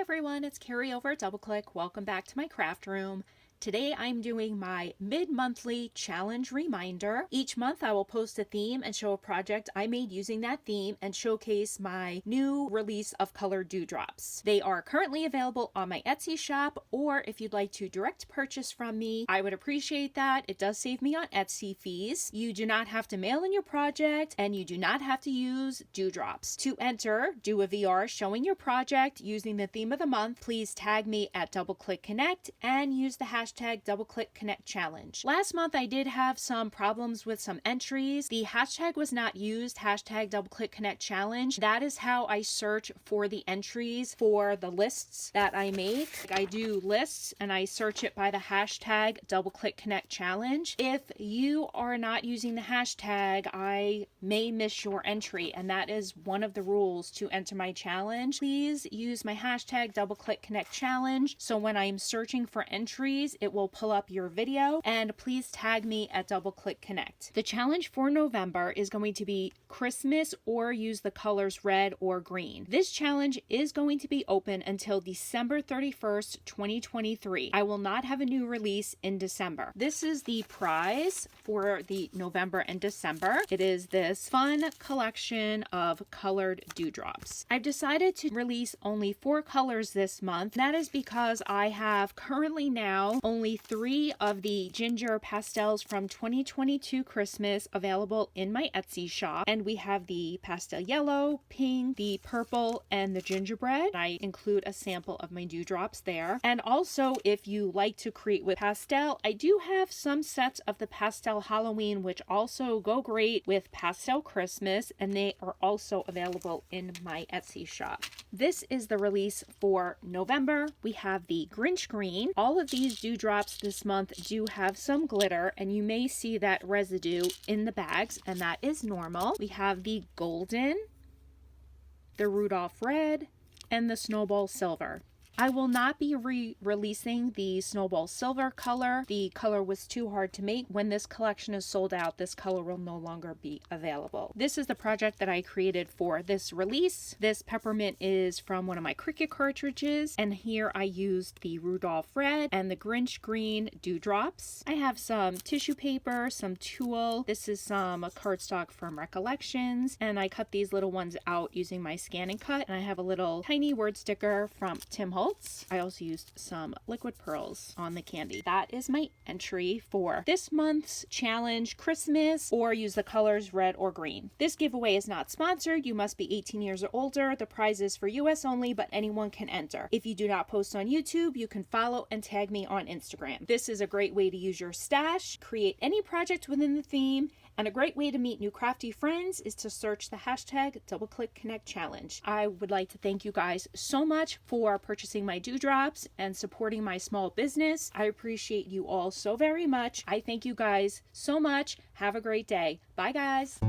everyone, it's Carrie over at DoubleClick. Welcome back to my craft room. Today I'm doing my mid-monthly challenge reminder. Each month I will post a theme and show a project I made using that theme and showcase my new release of colored dewdrops. They are currently available on my Etsy shop, or if you'd like to direct purchase from me, I would appreciate that. It does save me on Etsy fees. You do not have to mail in your project and you do not have to use dewdrops. To enter, do a VR showing your project using the theme of the month. Please tag me at DoubleClick Connect and use the hashtag DoubleClick Connect Challenge. Last month I did have some problems with some entries. The hashtag was not used, hashtag DoubleClick Connect Challenge. That is how I search for the entries for the lists that I make. I do lists and I search it by the hashtag DoubleClick Connect Challenge. If you are not using the hashtag, I may miss your entry, and that is one of the rules to enter my challenge. Please use my hashtag DoubleClick Connect Challenge so when I'm searching for entries, it will pull up your video, and please tag me at DoubleClick Connect. The challenge for November is going to be Christmas or use the colors red or green. This challenge is going to be open until December 31st, 2023. I will not have a new release in December. This is the prize for the November and December. It is this fun collection of colored dewdrops. I've decided to release only 4 colors this month. That is because I have currently now only 3 of the ginger pastels from 2022 Christmas available in my Etsy shop, and we have the pastel yellow, pink, the purple, and the gingerbread. I include a sample of my dewdrops there. And also, if you like to create with pastel, I do have some sets of the pastel Halloween which also go great with pastel Christmas, and they are also available in my Etsy shop. This is the release for November. We have the Grinch green. All of these dewdrops this month do have some glitter, and you may see that residue in the bags, and that is normal. We have the golden, the Rudolph red, and the snowball silver. I will not be releasing the snowball silver color. The color was too hard to make. When this collection is sold out, this color will no longer be available. This is the project that I created for this release. This peppermint is from one of my Cricut cartridges, and here I used the Rudolph red and the Grinch green dewdrops. I have some tissue paper, some tulle. This is some cardstock from Recollections, and I cut these little ones out using my scan and cut, and I have a little tiny word sticker from Tim Holtz. I also used some liquid pearls on the candy. That is my entry for this month's challenge, Christmas, or use the colors red or green. This giveaway is not sponsored. You must be 18 years or older. The prize is for US only, but anyone can enter. If you do not post on YouTube, you can follow and tag me on Instagram. This is a great way to use your stash, create any project within the theme, and a great way to meet new crafty friends is to search the hashtag DoubleClick Connect Challenge. I would like to thank you guys so much for purchasing my dewdrops and supporting my small business. I appreciate you all so very much. I thank you guys so much. Have a great day. Bye, guys.